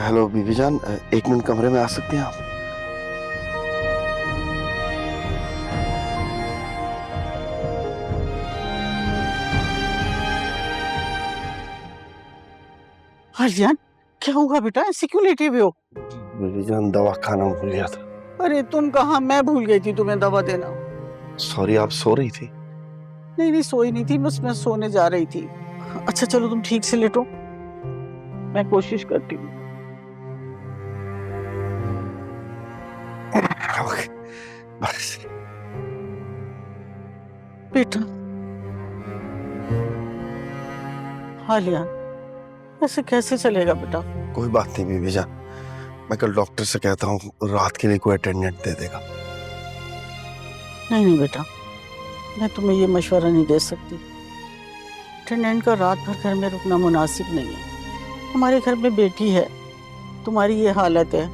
Hello बीबी जान, 1 minute कमरे में आ सकते हैं आप? आलियान, क्या हुआ बेटा? ऐसे क्यों लेटे हुए हो? बीबी जान, दवा खाना भूल गया था। अरे तुम कहाँ, मैं भूल गई थी तुम्हें दवा देना। सॉरी, आप सो रही थी? नहीं नहीं, सोई नहीं थी, बस मैं सोने जा रही थी। अच्छा चलो तुम ठीक से लेटो, मैं कोशिश करती हूँ। बस। बेटा आलियान, ऐसे कैसे चलेगा बेटा? कोई बात नहीं बीबी जान, मैं कल डॉक्टर से कहता हूँ, रात के लिए कोई अटेंडेंट दे देगा। नहीं नहीं बेटा, मैं तुम्हें ये मशवरा नहीं दे सकती। अटेंडेंट का रात भर घर में रुकना मुनासिब नहीं है। हमारे घर में बेटी है, तुम्हारी ये हालत है,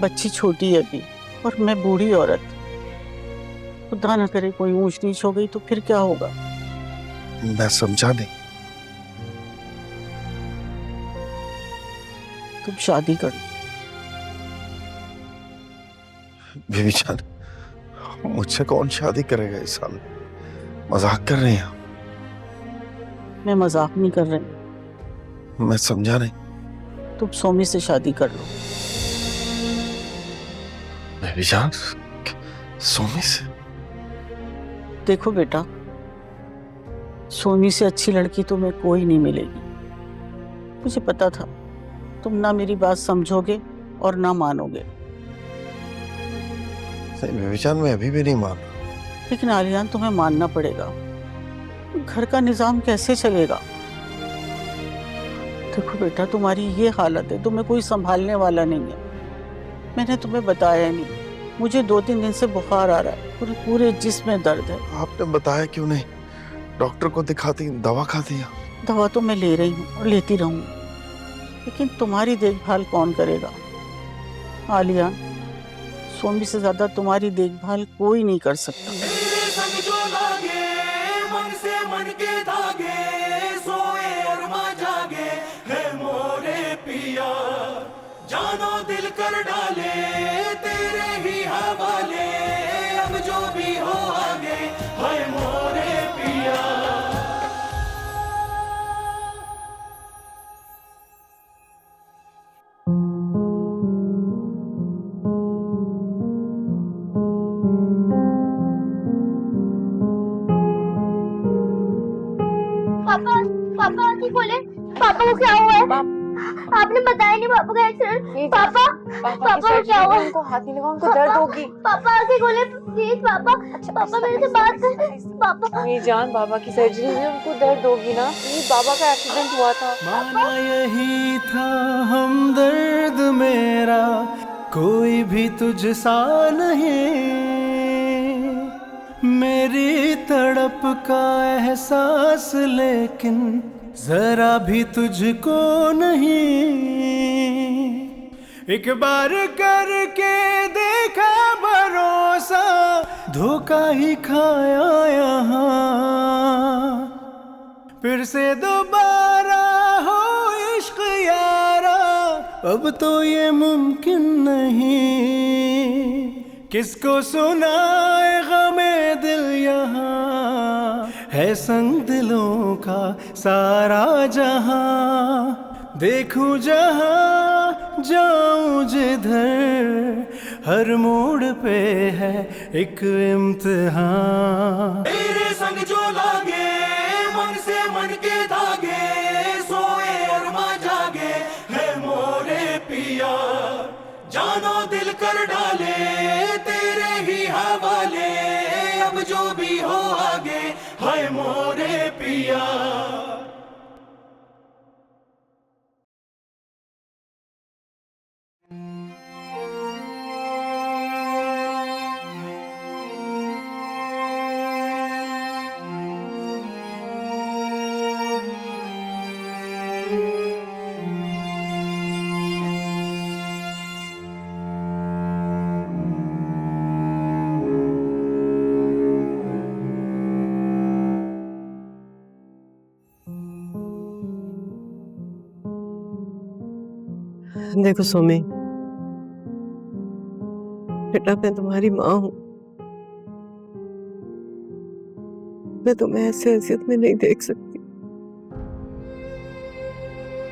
बच्ची छोटी है अभी, और मैं बूढ़ी औरत। खुदा न करे कोई ऊंच नीच हो गई तो फिर क्या होगा? मैं समझा नहीं। तुम शादी करो। बीबी जान, मुझसे कौन शादी करेगा इस साल? मजाक कर रहे हैं? मैं मजाक नहीं कर रही। मैं समझा नहीं। तुम सोमी से शादी कर लो। बीबी जान, सोमी से? देखो बेटा, सोमी से अच्छी लड़की तुम्हें कोई नहीं मिलेगी। मुझे पता था तुम ना मेरी बात समझोगे और ना मानोगे। बीबी जान, मैं अभी भी नहीं मान रहा। लेकिन आलियान, तुम्हें मानना पड़ेगा। घर का निजाम कैसे चलेगा? देखो बेटा, तुम्हारी ये हालत है, तुम्हें कोई संभालने वाला नहीं है। मैंने तुम्हें बताया नहीं, मुझे 2-3 दिन से बुखार आ रहा है, पूरे जिस्म में दर्द है। आपने बताया क्यों नहीं? डॉक्टर को दिखाती, दवा खाती। दवा तो मैं ले रही हूँ और लेती रहूंगी, लेकिन तुम्हारी देखभाल कौन करेगा? आलिया, सोमी से ज्यादा तुम्हारी देखभाल कोई नहीं कर सकता। जानो दिल कर डाले तेरे ही हवाले, अब जो भी हो आगे, हाय मोरे पिया। पापा, पापा आंखें खोले। पापा को क्या हुआ है? आपने बताया नहीं पापा का एक्सीडेंट। पापा, पापा को क्या हुआ? उनको हाथ नहीं लगा, उनको दर्द होगी। पापा आंखें खोले प्लीज। पापा, पापा मेरे से बात कर। पापा मेरी जान, बाबा की सर्जरी हुई, उनको दर्द होगी ना। प्लीज, बाबा का एक्सीडेंट हुआ था। माना यही था हमदर्द मेरा, कोई भी तुझसा नहीं। मेरी तड़प का एहसास लेकिन जरा भी तुझको नहीं। एक बार करके देखा भरोसा, धोखा ही खाया यहाँ। फिर से दोबारा हो इश्क यारा, अब तो ये मुमकिन नहीं। किसको सुनाए गमे दिल यहाँ, है संग दिलों का सारा जहां। देखूं जहां जाऊं जिधर हर मोड़ पे है एक इम्तिहान। तेरे संग जो लागे मन से मन के धागे, सोए अरमा जागे है मोरे पिया। जानो दिल कर डाले तेरे ही हवाले, अब जो भी हो आगे है मोरे पिया। देखो सोमी, बेटा मैं तुम्हारी माँ हूं। मैं तुम्हें ऐसे हैसियत में नहीं देख सकती।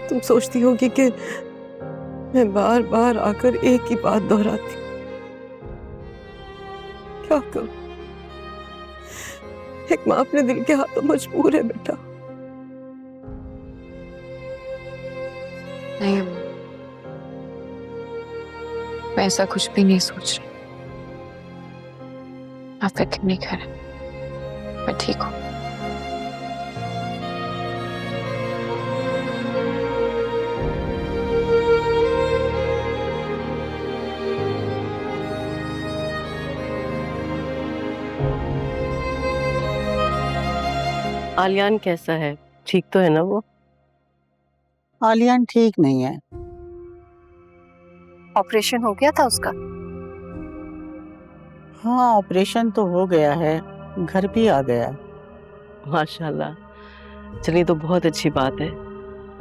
तुम सोचती होगी कि मैं बार बार आकर एक ही बात दोहराती। क्या करूं? एक माँ अपने दिल के हाथों मजबूर है बेटा। नहीं अम्मा, मैं ऐसा कुछ भी नहीं सोच रही। आप फिक्र नहीं करें, मैं ठीक हूँ। आलियान कैसा है? ठीक तो है ना वो? आलियान ठीक नहीं है। ऑपरेशन हो गया था उसका? हाँ, ऑपरेशन तो हो गया है, घर भी आ गया है। माशाल्लाह, चलिए तो बहुत अच्छी बात है।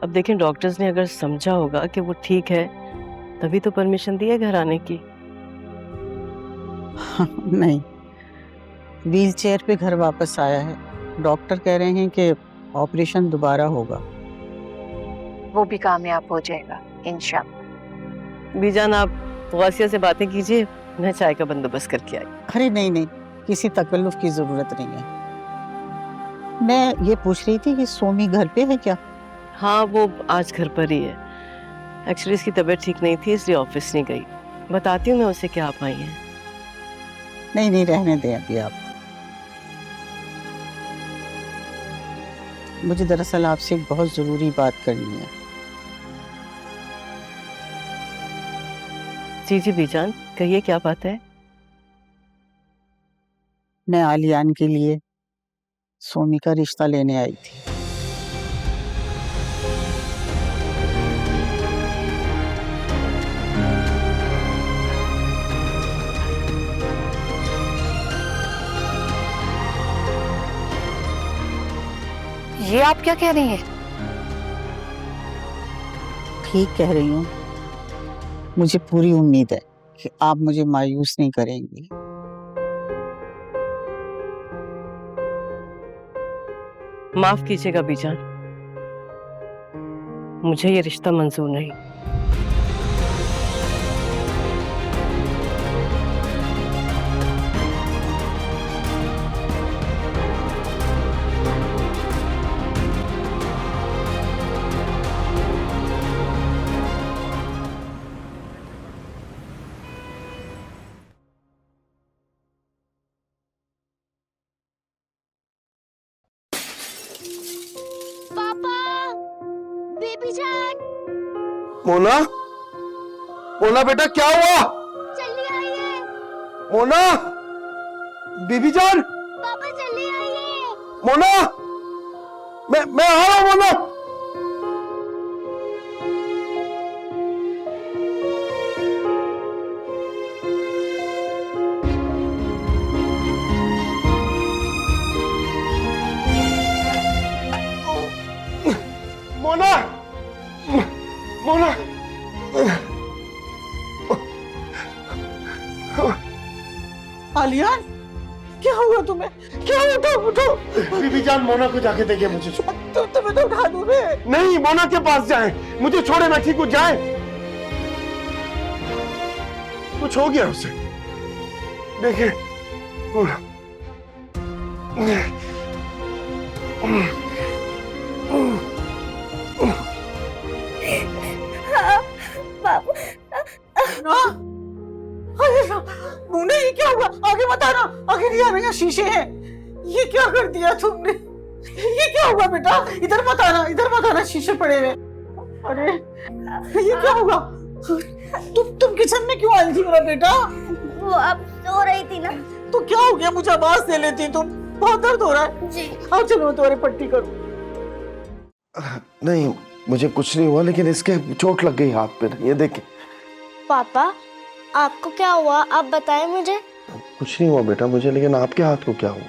अब देखें, डॉक्टर्स ने अगर समझा होगा कि वो ठीक है तभी तो परमिशन दी है घर आने की। नहीं, व्हील चेयर पे घर वापस आया है। डॉक्टर कह रहे हैं कि ऑपरेशन दोबारा होगा। वो भी कामयाब हो जाएगा इंशाल्लाह। बीजान, आप गौसिया से बातें कीजिए, मैं चाय का बंदोबस्त करके आई। अरे नहीं नहीं, किसी तकल्लुफ की जरूरत नहीं है। मैं ये पूछ रही थी कि सोमी घर पे है क्या? हाँ, वो आज घर पर ही है। एक्चुअली इसकी तबीयत ठीक नहीं थी, इसलिए ऑफिस नहीं गई। बताती हूँ मैं उसे कि आप आई हैं। नहीं नहीं, रहने दें अभी आप। मुझे दरअसल आपसे एक बहुत जरूरी बात करनी है। जी जी बीजान, कहिए क्या बात है? मैं आलियान के लिए सोमी का रिश्ता लेने आई थी। ये आप क्या कह रही हैं? ठीक कह रही हूँ। मुझे पूरी उम्मीद है कि आप मुझे मायूस नहीं करेंगी। माफ कीजिएगा बीजान, मुझे ये रिश्ता मंजूर नहीं। पापा, बेबी जान, मोना, मोना बेटा क्या हुआ? जल्दी आइए। मोना, बीबी जान, पापा जल्दी आइए। मोना, मैं आ रहा हूं मोना। मोना, मोना, आलियान, क्या हुआ तुम्हें? क्या हुआ? उठो। बीबी जान, मोना को जाके देखिए मुझे। तुम्हें तो उठा दूं मैं। नहीं, मोना के पास जाएं। मुझे छोड़े, मैं ठीक हूँ, जाएं। कुछ हो गया उसे, देखिए। मुन्ना, ये क्या हुआ? आगे बता ना, आगे नहीं आना, यहाँ शीशे हैं। ये क्या कर दिया तुमने? ये क्या हुआ बेटा? इधर बताना, इधर बताना, शीशे पड़े हुए। अरे ये क्या हुआ? तुम किचन में क्यों आई थी मेरा बेटा? वो अब सो रही थी ना। तो क्या हो गया? मुझे आवाज दे लेती तुम। बहुत दर्द हो रहा है जी। आओ चलो मैं तुम्हारी पट्टी करूं। नहीं, मुझे कुछ नहीं हुआ, लेकिन इसके चोट लग गई हाथ पे। ये देखिए। पापा आपको क्या हुआ, आप बताएं मुझे। कुछ नहीं हुआ बेटा मुझे, लेकिन आपके हाथ को क्या हुआ?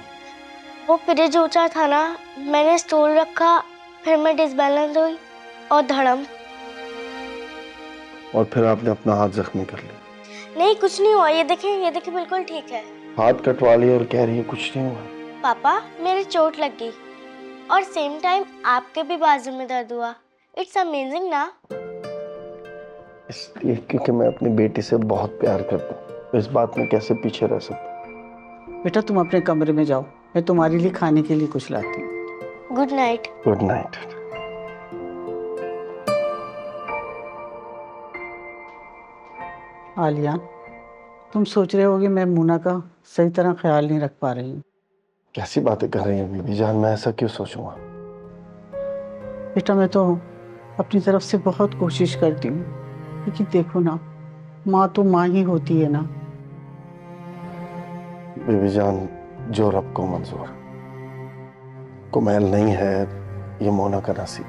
वो फ्रिज ऊंचा था ना, मैंने स्टूल रखा, फिर मैं डिसबैलेंस हुई और धड़म। और फिर आपने अपना हाथ जख्मी कर लिया? नहीं कुछ नहीं हुआ, ये देखें बिल्कुल ठीक है। हाथ कटवा लिया और कह रही है कुछ नहीं हुआ। पापा मेरी चोट लग गई और सेम टाइम आपके भी बाजू में दर्द हुआ। इट्स अमेजिंग ना। इसलिए क्योंकि मैं अपनी बेटी से बहुत प्यार करता हूँ, तो इस बात में कैसे पीछे रह सकता हूँ। बेटा तुम अपने कमरे में जाओ, मैं तुम्हारे लिए खाने के लिए कुछ लाती हूँ। Good night. Good night. Alia, तुम सोच रहे होगे मैं मुन्ना का सही तरह ख्याल नहीं रख पा रही हूँ। कैसी बातें कर रही हैं बीबी जान, मैं ऐसा क्यों सोचूंगा? बेटा मैं तो अपनी तरफ से बहुत कोशिश करती हूँ, लेकिन देखो ना, माँ तो माँ ही होती है ना। बीबी जान, जो रब को मंजूर, कुमैल नहीं है ये मोना का नसीब।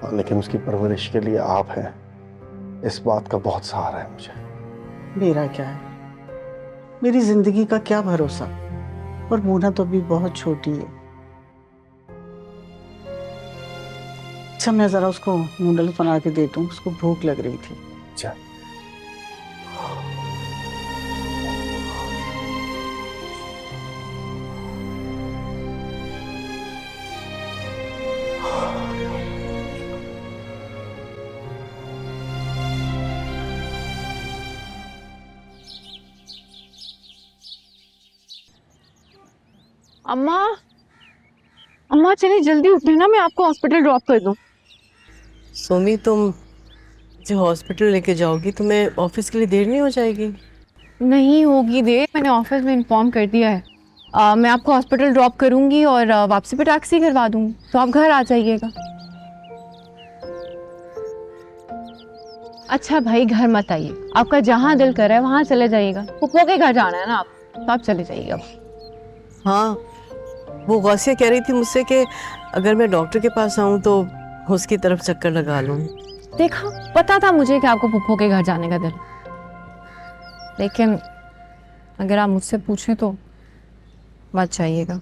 हाँ, लेकिन उसकी परवरिश के लिए आप हैं, इस बात का बहुत सहारा है मुझे। मेरा क्या है, मेरी जिंदगी का क्या भरोसा, और मोना तो अभी बहुत छोटी है। अच्छा मैं जरा उसको नूडल्स बना के देता हूँ, उसको भूख लग रही थी। अच्छा। अम्मा, अम्मा चलिए जल्दी उठे ना, मैं आपको हॉस्पिटल ड्रॉप कर दूं। सोमी, तुम मुझे हॉस्पिटल लेके जाओगी, तुम्हें ऑफिस के लिए देर नहीं हो जाएगी? नहीं होगी देर, मैंने ऑफिस में इन्फॉर्म कर दिया है। मैं आपको हॉस्पिटल ड्रॉप करूंगी और वापसी पे टैक्सी करवा दूंगी, तो आप घर आ जाइएगा। अच्छा भाई घर मत आइए, आपका जहाँ दिल कर रहा है वहाँ चले जाइएगा। फुप्पो के घर जाना है ना तो आप चले जाइएगा। हाँ, वो गौसिया कह रही थी मुझसे कि अगर मैं डॉक्टर के पास आऊँ तो उसकी तरफ चक्कर लगा लूँ। देखा, पता था मुझे कि आपको फुप्पो के घर जाने का दिल, लेकिन अगर आप मुझसे पूछें तो मत जाइएगा।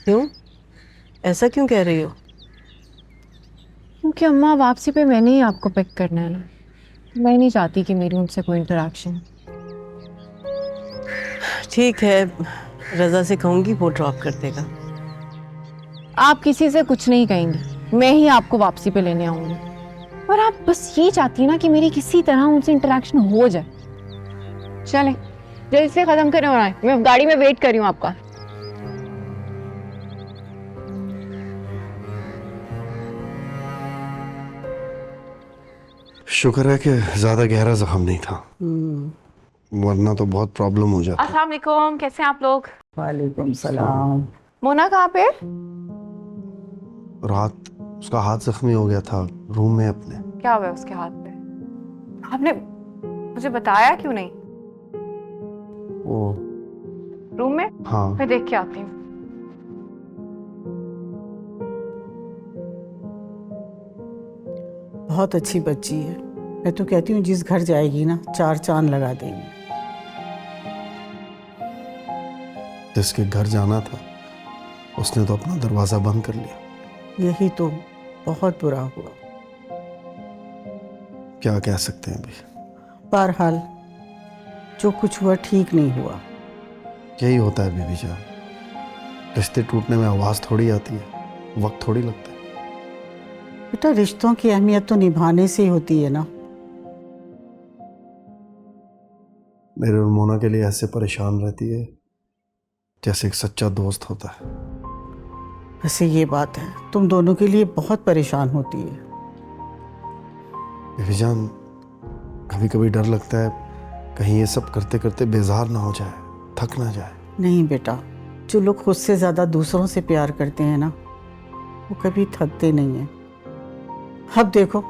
क्यों? ऐसा क्यों कह रही हो? क्योंकि अम्मा वापसी पे मैंने ही आपको पिक करना है ना, मैं नहीं चाहती कि मेरी उनसे कोई इंटरेक्शन। ठीक है, रजा से कहूँगी वो ड्रॉप कर देगा। आप किसी से कुछ नहीं कहेंगी, मैं ही आपको वापसी पे लेने आऊंगी। और आप बस ये चाहती है ना कि मेरी किसी तरह उनसे इंटरेक्शन हो जाए। चलें जल्दी से खत्म करें और आए, मैं गाड़ी में वेट कर रही हूँ आपका। शुक्र है कि ज्यादा गहरा जख्म नहीं था, वरना तो बहुत प्रॉब्लम हो जाती। अस्सलाम वालेकुम, कैसे हैं आप लोग? वालेकुम सलाम। मोना कहाँ पे? रात उसका हाथ जख्मी हो गया था रूम में अपने। क्या हुआ उसके हाथ पे? आपने मुझे बताया क्यों नहीं? वो रूम में? हाँ, मैं देख के आती हूँ। बहुत अच्छी बच्ची है, मैं तो कहती हूँ जिस घर जाएगी ना 4 चांद लगा देंगे। जिसके घर जाना था उसने तो अपना दरवाजा बंद कर लिया। यही तो बहुत बुरा हुआ। क्या कह सकते हैं अभी। बहरहाल जो कुछ हुआ ठीक नहीं हुआ। यही होता है बीबी जान, रिश्ते टूटने में आवाज थोड़ी आती है, वक्त थोड़ी लगता है। बेटा रिश्तों की अहमियत तो निभाने से ही होती है ना। मेरे और मोना के लिए ऐसे परेशान रहती है जैसे एक सच्चा दोस्त होता है। वैसे ये बात है, तुम दोनों के लिए बहुत परेशान होती है। बीवी जान, कभी कभी डर लगता है कहीं ये सब करते करते बेजार ना हो जाए, थक ना जाए। नहीं बेटा, जो लोग खुद से ज़्यादा दूसरों से प्यार करते हैं ना, वो कभी थकते नहीं हैं। अब देखो,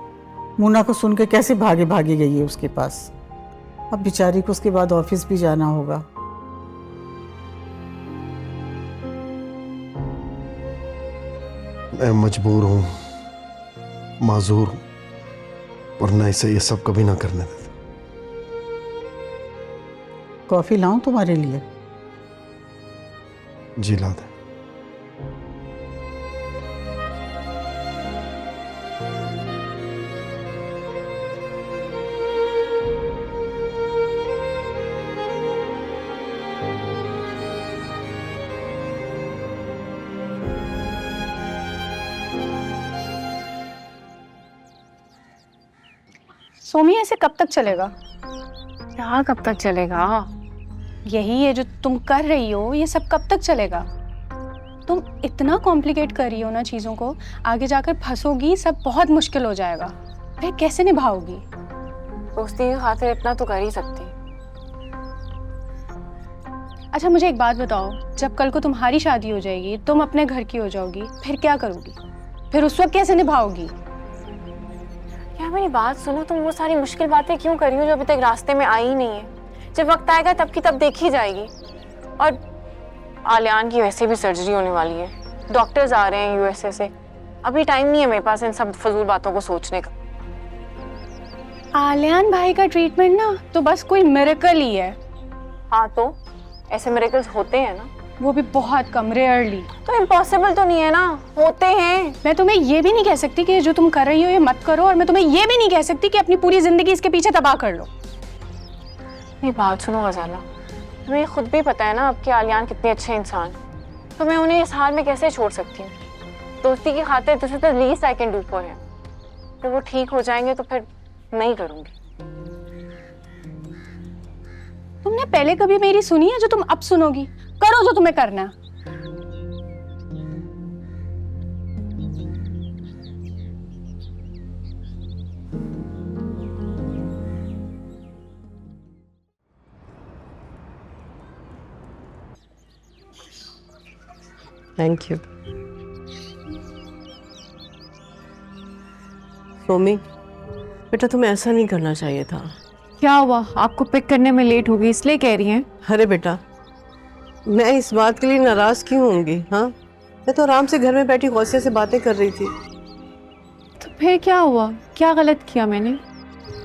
मुन्ना को सुन के कैसे भागे भागे गई है उसके पास। अब बेचारी को उसके बाद ऑफिस भी जाना होगा। मैं मजबूर हूँ, माजूर हूँ, वरना इसे ये सब कभी ना करने देता। कॉफ़ी लाऊं तुम्हारे लिए? जी ला दे। सोमी, ऐसे कब तक चलेगा? क्या कब तक चलेगा? यही है जो तुम कर रही हो, ये सब कब तक चलेगा? तुम इतना कॉम्प्लिकेट कर रही हो ना चीज़ों को, आगे जाकर फंसोगी, सब बहुत मुश्किल हो जाएगा। फिर कैसे निभाओगी? दोस्ती की खातिर इतना तो कर ही सकती। अच्छा मुझे एक बात बताओ, जब कल को तुम्हारी शादी हो जाएगी, तुम अपने घर की हो जाओगी, फिर क्या करोगी? फिर उस वक्त कैसे निभाओगी? क्या मेरी बात सुनो, तुम वो सारी मुश्किल बातें क्यों कर रही हो जो अभी तक रास्ते में आई ही नहीं है? जब वक्त आएगा तब की तब देखी जाएगी। और आलियान की वैसे भी सर्जरी होने वाली है, डॉक्टर्स आ रहे हैं यूएसए से। अभी टाइम नहीं है मेरे पास इन सब फजूल बातों को सोचने का। आलियान भाई का ट्रीटमेंट ना तो बस कोई मिरेकल ही है। हाँ तो ऐसे मिरेकल्स होते हैं ना, वो भी बहुत कम, रेयरली। तो इम्पॉसिबल तो नहीं है ना, होते हैं। मैं तुम्हें ये भी नहीं कह सकती कि जो तुम कर रही हो ये मत करो, और मैं तुम्हें ये भी नहीं कह सकती कि अपनी पूरी जिंदगी इसके पीछे तबाह कर लो। मेरी बात सुनो गजाला, तुम्हें खुद भी पता है ना अब कि आलियान कितने अच्छे इंसान, तो मैं उन्हें इस हाल में कैसे छोड़ सकती हूँ? दोस्ती की खातिर this is the least I can do for him. जब वो ठीक हो जाएंगे तो फिर नहीं करूँगी। तुमने पहले कभी मेरी सुनी है जो तुम अब सुनोगी? करो जो तुम्हें करना है। Thank you. सोमी, बेटा तुम्हें ऐसा नहीं करना चाहिए था। क्या हुआ? आपको पिक करने में लेट हो गई इसलिए कह रही हैं? अरे बेटा, मैं इस बात के लिए नाराज क्यों होंगी? हाँ, मैं तो आराम से घर में बैठी गौसिया से बातें कर रही थी। तो फिर क्या हुआ? क्या गलत किया मैंने?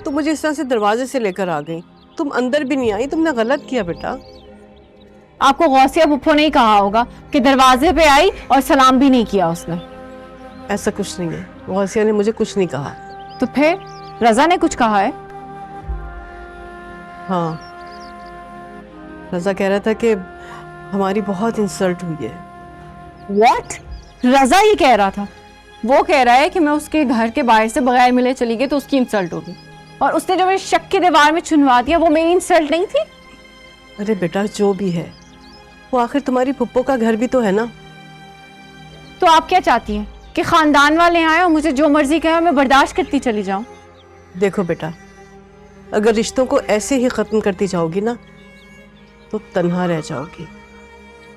तुम मुझे इस तरह से दरवाजे से लेकर आ गई, तुम अंदर भी नहीं आई, तुमने गलत किया बेटा। आपको गौसिया फुफ्फो नहीं कहा होगा कि दरवाजे पे आई और सलाम भी नहीं किया उसने? ऐसा कुछ नहीं है, गौसिया ने मुझे कुछ नहीं कहा। तो फिर रजा ने कुछ कहा है? हाँ, रजा कह रहा था कि हमारी बहुत इंसल्ट हुई है। What? रजा ये कह रहा था? वो कह रहा है कि मैं उसके घर के बाहर से बगैर मिले चली गई तो उसकी इंसल्ट होगी, और उसने जो मेरे शक की दीवार में चुनवा दिया वो मेरी इंसल्ट नहीं थी? अरे बेटा, जो भी है वो आखिर तुम्हारी पुप्पो का घर भी तो है ना। तो आप क्या चाहती हैं कि खानदान वाले आए और मुझे जो मर्जी कहे मैं बर्दाश्त करती चली जाऊं? देखो बेटा, अगर रिश्तों को ऐसे ही खत्म करती जाओगी ना तो तन्हा रह जाओगी।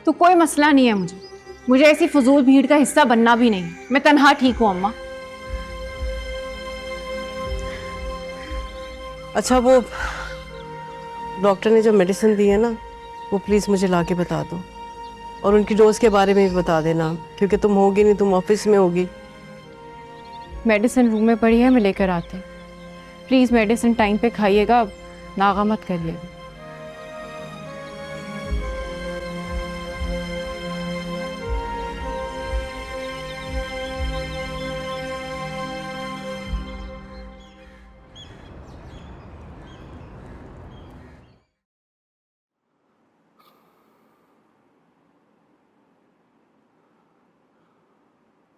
तो कोई मसला नहीं है, मुझे ऐसी फजूल भीड़ का हिस्सा बनना भी नहीं। मैं तन्हा ठीक हूँ अम्मा। अच्छा, वो डॉक्टर ने जो मेडिसिन दी है ना, वो प्लीज़ मुझे ला के बता दो, और उनकी डोज के बारे में भी बता देना, क्योंकि तुम होगी नहीं, तुम ऑफिस में होगी। मेडिसिन रूम में पड़ी है, मैं लेकर आती हूँ। प्लीज़ मेडिसिन टाइम पे खाइएगा, नागा मत करिएगा।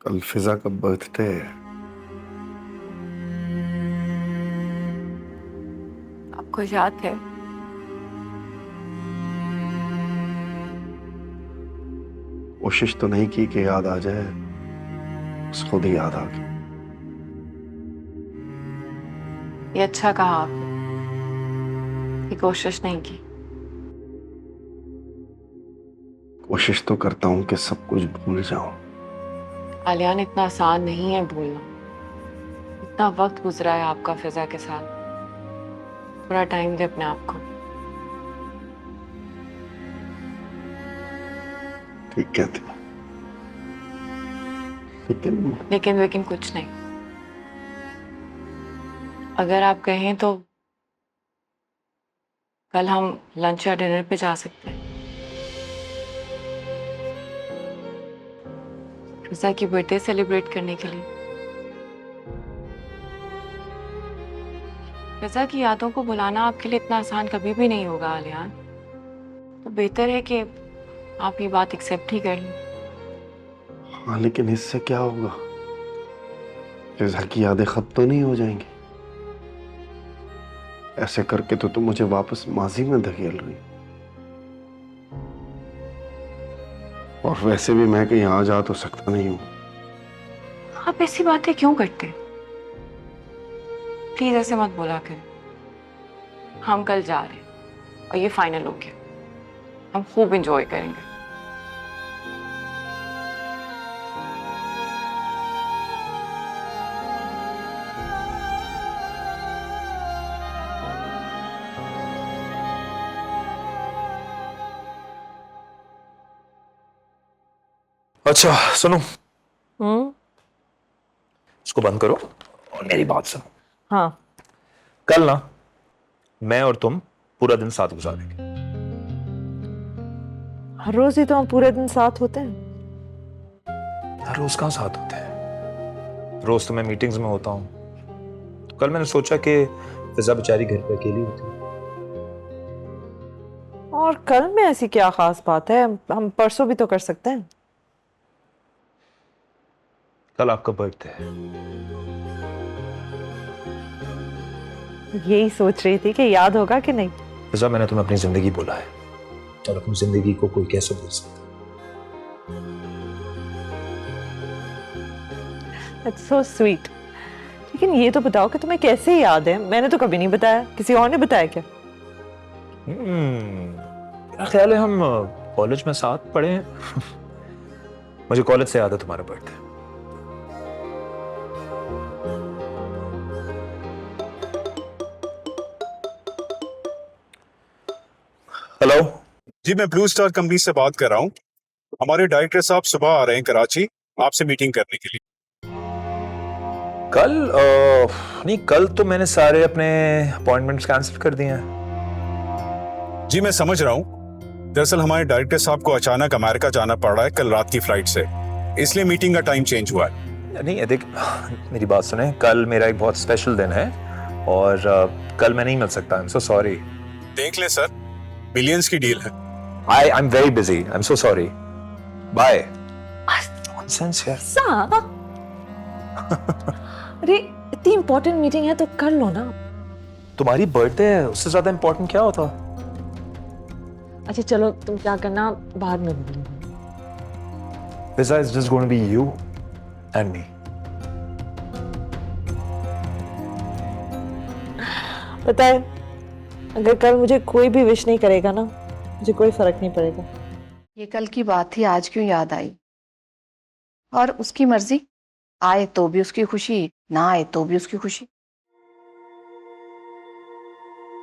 कल फिजा का बर्थडे है। आपको याद है कोशिश तो नहीं की कि याद आ जाए, बस खुद ही याद आ गई। ये अच्छा कहा आपने कि कोशिश नहीं की। कोशिश तो करता हूं कि सब कुछ भूल जाऊं। आलियान, इतना आसान नहीं है भूलना। इतना वक्त गुजरा है आपका फिजा के साथ, थोड़ा टाइम दे अपने आप को। ठीक कहती, लेकिन कुछ नहीं। अगर आप कहें तो कल हम लंच या डिनर पे जा सकते हैं, फिजा की बर्थडे सेलिब्रेट करने के लिए। फिजा की यादों को बुलाना आपके लिए इतना आसान कभी भी नहीं होगा आलियान, तो बेहतर है कि आप ये बात एक्सेप्ट ही कर लें। हाँ, लेकिन इससे क्या होगा? फिजा की यादें खत्म तो नहीं हो जाएंगी? ऐसे करके तो तुम मुझे वापस माजी में धकेल रही। और वैसे भी मैं कहीं आ जा तो सकता नहीं हूं। आप ऐसी बातें क्यों करते? प्लीज ऐसे मत बोला करें। हम कल जा रहे हैं और ये फाइनल हो गया। हम खूब एंजॉय करेंगे। अच्छा सुनो, इसको बंद करो और मेरी बात सुनो। हाँ। कल ना मैं और तुम पूरा दिन साथ गुजारेंगे। हर रोज ही तो हम पूरे दिन साथ होते हैं। हर रोज कहाँ साथ होते हैं? रोज तो मैं मीटिंग्स में होता हूँ। तो कल मैंने सोचा कि फिजा बेचारी घर पे अकेली होती है। और कल में ऐसी क्या खास बात है? हम परसों भी तो कर सकते हैं। कल आपका बर्थडे है। यही सोच रही थी कि याद होगा कि नहीं। फिजा, मैंने तुम्हें अपनी जिंदगी बोला है और अपनी जिंदगी को कोई कैसे भूल सकता? That's so sweet. लेकिन ये तो बताओ कि तुम्हें कैसे याद है? मैंने तो कभी नहीं बताया। किसी और ने बताया क्या? मेरा ख्याल है हम कॉलेज में साथ पढ़े हैं। मुझे कॉलेज से याद है तुम्हारा बर्थडे। हेलो जी, मैं ब्लू स्टार कंपनी से बात कर रहा हूँ। हमारे डायरेक्टर साहब सुबह आ रहे हैं कराची आपसे मीटिंग करने के लिए। कल नहीं, कल तो मैंने सारे अपने अपॉइंटमेंट्स कैंसिल कर दिए हैं। जी मैं समझ रहा हूँ, दरअसल हमारे डायरेक्टर साहब को अचानक अमेरिका जाना पड़ रहा है कल रात की फ्लाइट से, इसलिए मीटिंग का टाइम चेंज हुआ है। नहीं देख, मेरी बात सुने, कल मेरा एक बहुत स्पेशल दिन है और कल मैं नहीं मिल सकता। I am so sorry. देख ले सर, मिलियंस की डील है। I am very busy, I am so sorry. Bye. Nonsense यार। अरे इतनी इंपॉर्टेंट मीटिंग है तो कर लो ना। तुम्हारी बर्थडे है, उससे ज्यादा इंपॉर्टेंट क्या होता? अच्छा चलो, तुम क्या करना बाद में। Fiza is just going to be you and me. पता है, अगर कल मुझे कोई भी विश नहीं करेगा ना, मुझे कोई फर्क नहीं पड़ेगा। ये कल की बात थी, आज क्यों याद आई? और उसकी मर्जी, आए तो भी उसकी खुशी, ना आए तो भी उसकी खुशी।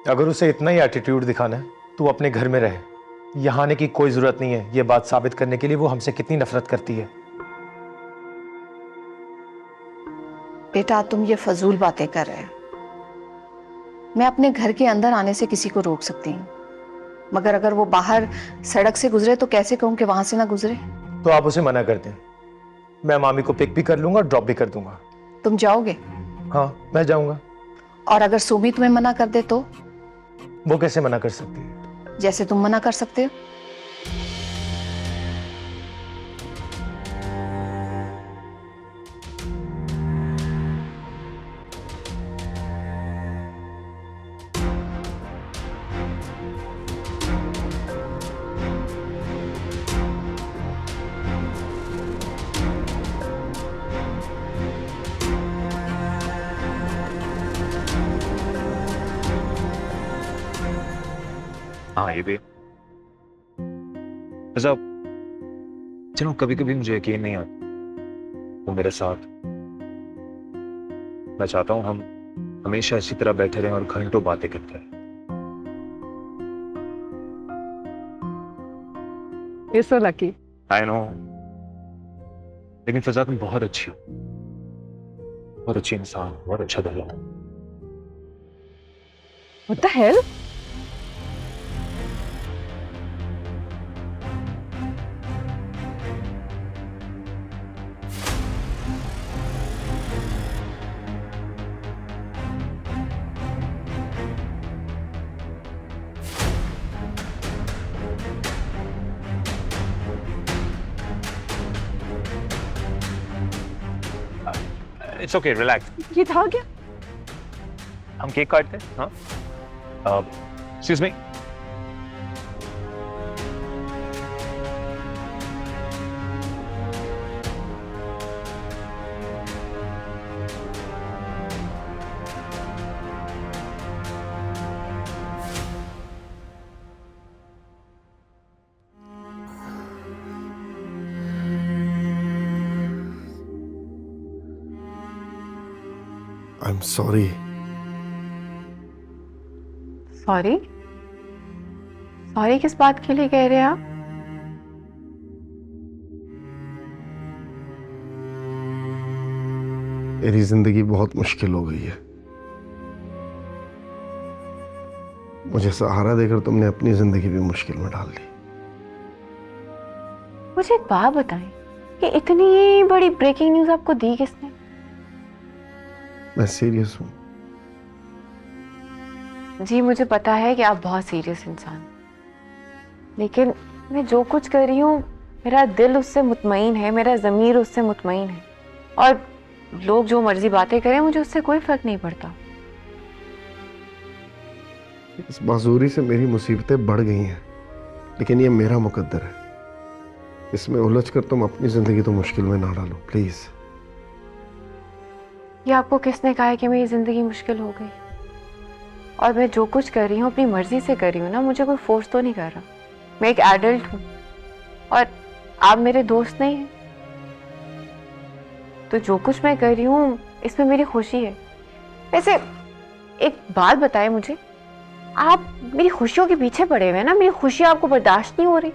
अगर उसे इतना ही एटीट्यूड दिखाना है तो अपने घर में रहे, यहाँ आने की कोई जरूरत नहीं है। ये बात साबित करने के लिए वो हमसे कितनी नफरत करती है। बेटा तुम ये फजूल बातें कर रहे हो। मैं अपने घर के अंदर आने से किसी को रोक सकती हूँ, मगर अगर वो बाहर सड़क से गुजरे तो कैसे कहूँ कि वहां से ना गुजरे? तो आप उसे मना कर दें, मैं मामी को पिक भी कर लूंगा और ड्रॉप भी कर दूंगा। तुम जाओगे? हाँ मैं जाऊंगा। और अगर सुमी तुम्हें मना कर दे तो? वो कैसे मना कर सकती है? जैसे तुम मना कर सकते हो। हाँ ये भी। फिजा, चलो कभी कभी मुझे यकीन नहीं आता वो मेरे साथ। मैं चाहता हूं हम हमेशा इसी तरह बैठे रहें और घंटों बातें करते रहें। You're so lucky. I know, लेकिन फिजा तुम बहुत अच्छी हो, बहुत अच्छी इंसान, बहुत अच्छा दिल हो। What the hell? It's okay, relax. ये था क्या? हम केक काटते हैं। हाँ, excuse me. I am sorry. Sorry? Sorry किस बात के लिए कह रहे हैं आप? मेरी जिंदगी बहुत मुश्किल हो गई है। मुझे सहारा देकर तुमने अपनी जिंदगी भी मुश्किल में डाल दी। मुझे एक बात बताएं कि इतनी बड़ी ब्रेकिंग न्यूज़ आपको दी किसने? मैं सीरियस हूं। जी मुझे पता है कि आप बहुत सीरियस इंसान हैं, लेकिन मैं जो कुछ कर रही हूँ मेरा दिल उससे मुतमईन है, मेरा ज़मीर उससे मुतमईन है, और लोग जो मर्जी बातें करें मुझे उससे कोई फर्क नहीं पड़ता। इस माजूरी से मेरी मुसीबतें बढ़ गई हैं, लेकिन ये मेरा मुकद्दर है। इसमें उलझ कर तुम अपनी जिंदगी तो मुश्किल में ना डालो प्लीज। ये आपको किसने कहा है कि मेरी ज़िंदगी मुश्किल हो गई? और मैं जो कुछ कर रही हूँ अपनी मर्जी से कर रही हूँ ना, मुझे कोई फोर्स तो नहीं कर रहा। मैं एक एडल्ट हूँ और आप मेरे दोस्त नहीं हैं, तो जो कुछ मैं कर रही हूँ इसमें मेरी खुशी है। वैसे एक बात बताएं मुझे, आप मेरी खुशियों के पीछे पड़े हुए हैं ना, मेरी खुशी आपको बर्दाश्त नहीं हो रही?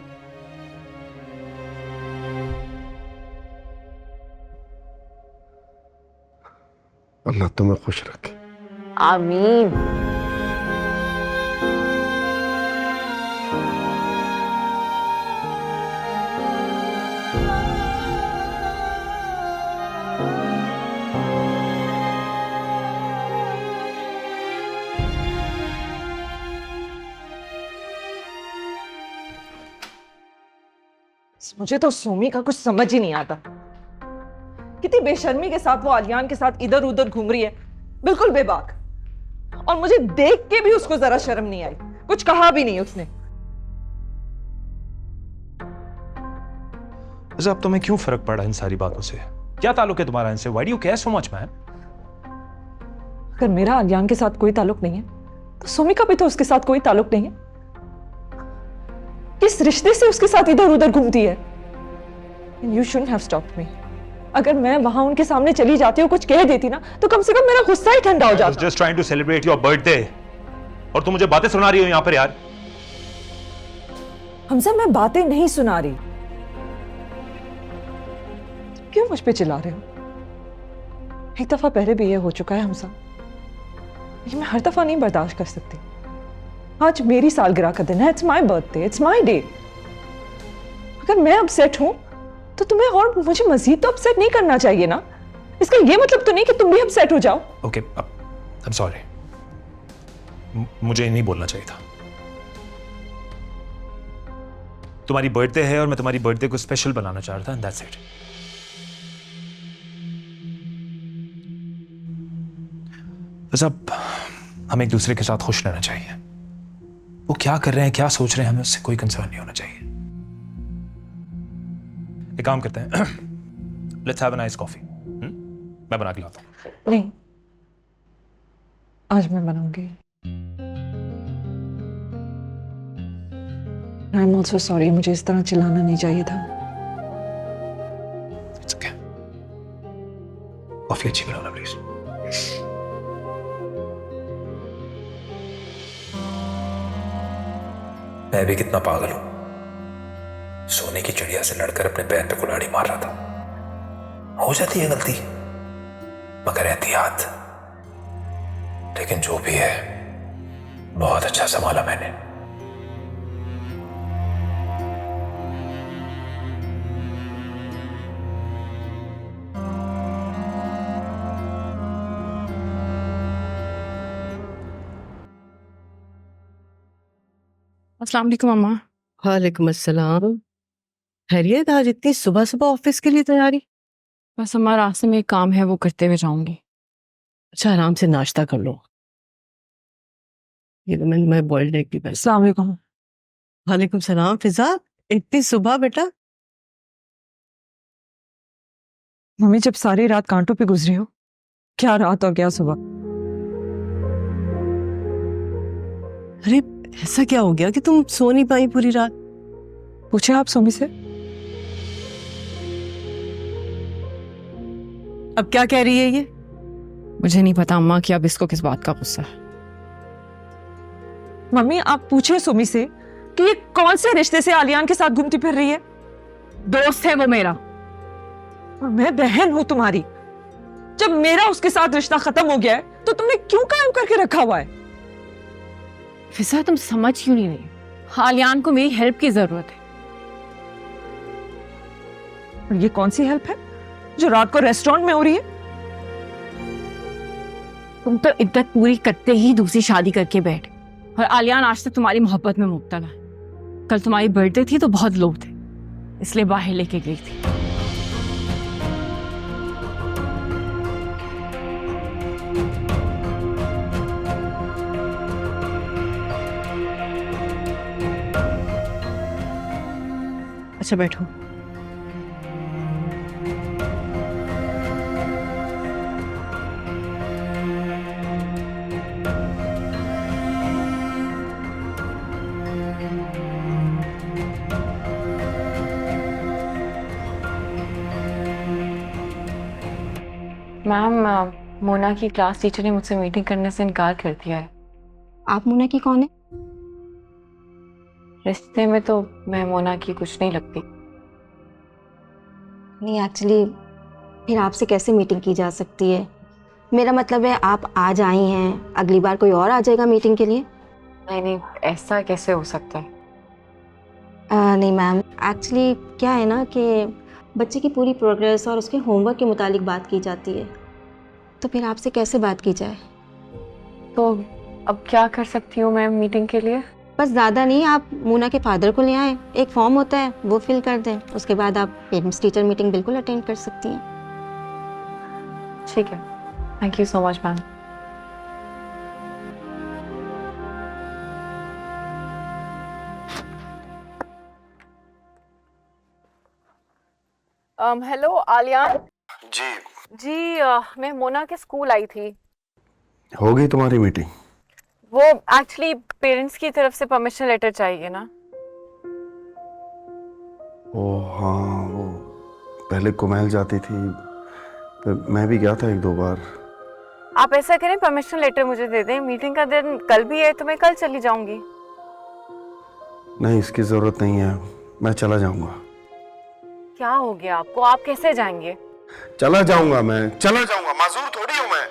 अल्लाह तुम्हें खुश रखे। आमीन। मुझे तो सोमी का कुछ समझ ही नहीं आता। कितनी बेशर्मी के साथ वो आलियान के साथ इधर उधर घूम रही है, बिल्कुल बेबाक। और मुझे देख के भी उसको जरा शर्म नहीं आई, कुछ कहा भी नहीं उसने। अब तुम्हें क्यों फर्क पड़ा इन सारी बातों से? क्या ताल्लुक है तुम्हारा इनसे? Why do you care so much man? अगर मेरा आलियान के साथ कोई ताल्लुक नहीं है तो सोमी का भी तो उसके साथ कोई ताल्लुक नहीं है। किस रिश्ते से उसके साथ इधर उधर घूमती है? You shouldn't have stopped me. अगर मैं वहां उनके सामने चली जाती और कुछ कह देती ना, तो कम से कम मेरा गुस्सा ही ठंडा हो जाता। I was just trying to celebrate your birthday, और तुम मुझे बातें सुना रही हो यहाँ पर यार। हमसे मैं बातें नहीं सुना रही। क्यों मुझ पे चिल्ला रहे हो? एक दफा पहले भी ये हो चुका है हमसा। ये मैं हर दफा नहीं बर्दाश्त कर सकती। आज मेरी सालगिरह का दिन है, it's my birthday, it's my day. अगर मैं अपसेट हूं तो तुम्हें और मुझे मजीद तो अपसेट नहीं करना चाहिए ना। इसका ये मतलब तो नहीं कि तुम भी अपसेट हो जाओ। ओके, आई एम सॉरी, मुझे नहीं बोलना चाहिए था। तुम्हारी बर्थडे है और मैं तुम्हारी बर्थडे को स्पेशल बनाना चाह रहा था, दैट्स इट। बस अब हमें एक दूसरे के साथ खुश रहना चाहिए। वो क्या कर रहे हैं, क्या सोच रहे हैं, हमें उससे कोई कंसर्न नहीं होना चाहिए। एक काम करते हैं, let's have a nice coffee. मैं बना के लाता हूँ। नहीं, आज मैं बनाऊंगी। आई एम ऑल्सो सॉरी, मुझे इस तरह चिल्लाना नहीं चाहिए था। It's okay. कॉफी अच्छी बनाना प्लीज। मैं भी कितना पागल हूं, सोने की चिड़िया से लड़कर अपने पैर पे कुल्हाड़ी मार रहा था। हो जाती है गलती, मगर एहतियात। लेकिन जो भी है बहुत अच्छा संभाला मैंने। अस्सलाम वालेकुम अम्मा। वालेकुम अस्सलाम। खैरियत? आज इतनी सुबह सुबह ऑफिस के लिए तैयारी? बस अम्मा, रास्ते में एक काम है, वो करते हुए जाऊंगी। अच्छा, आराम से नाश्ता कर लो। ये तो मैं बॉइल्ड एग भी। अस्सलाम वालेकुम। वालेकुम सलाम। फिजा, इतनी सुबह बेटा? मम्मी, जब सारी रात कांटों पे गुजरी हो, क्या रात और क्या सुबह। अरे ऐसा क्या हो गया कि तुम सो नहीं पाई पूरी रात? पूछे आप सुमी से। अब क्या कह रही है ये? मुझे नहीं पता अम्मा कि अब इसको किस बात का गुस्सा है। मम्मी, आप पूछे सुमी से कि ये कौन से रिश्ते से आलियान के साथ घूमती फिर रही है। दोस्त है वो मेरा। और मैं बहन हूं तुम्हारी। जब मेरा उसके साथ रिश्ता खत्म हो गया है तो तुमने क्यों कायम करके रखा हुआ है? फिजा, तुम समझ क्यों नहीं रही? आलियान को मेरी हेल्प की जरूरत है। और ये कौन सी हेल्प है जो रात को रेस्टोरेंट में हो रही है? तुम तो इद्दत पूरी करते ही दूसरी शादी करके बैठ, और आलियान आज तक तुम्हारी मोहब्बत में मुब्तला है। कल तुम्हारी बर्थडे थी तो बहुत लोग थे, इसलिए बाहर लेके गई थी। अच्छा बैठो। मैम, मोना की क्लास टीचर ने मुझसे मीटिंग करने से इनकार कर दिया है। आप मोना की कौन है? रिश्ते में तो मैं मोना की कुछ नहीं लगती। नहीं, एक्चुअली फिर आपसे कैसे मीटिंग की जा सकती है? मेरा मतलब है आप आज आई हैं, अगली बार कोई और आ जाएगा मीटिंग के लिए। नहीं, ऐसा कैसे हो सकता है? नहीं मैम, एक्चुअली क्या है ना कि बच्चे की पूरी प्रोग्रेस और उसके होमवर्क के मुतालिक बात की जाती है, तो फिर आपसे कैसे बात की जाए? तो अब क्या कर सकती हूँ मैं मीटिंग के लिए? बस ज़्यादा नहीं, आप मोना के फादर को ले आएँ, एक फॉर्म होता है वो फिल कर दें, उसके बाद आप पेरेंट्स टीचर मीटिंग बिल्कुल अटेंड कर सकती हैं। ठीक है, thank you so much ma'am. Hello Aliyan ji, मैं मोना के स्कूल आई थी। हो गई तुम्हारी मीटिंग? वो एक्चुअली पेरेंट्स की तरफ से परमिशन लेटर चाहिए ना। ओ हाँ, वो पहले कुमैल जाती थी, फिर मैं भी गया था एक दो बार। आप ऐसा करें, परमिशन लेटर मुझे दे दें, मीटिंग का दिन कल भी है तो मैं कल चली जाऊंगी। नहीं, इसकी जरूरत नहीं है, मैं चला जाऊंगा। क्या हो गया आपको? आप कैसे जाएंगे? चला जाऊंगा, मैं चला जाऊंगा, माजूर थोड़ी हूं मैं।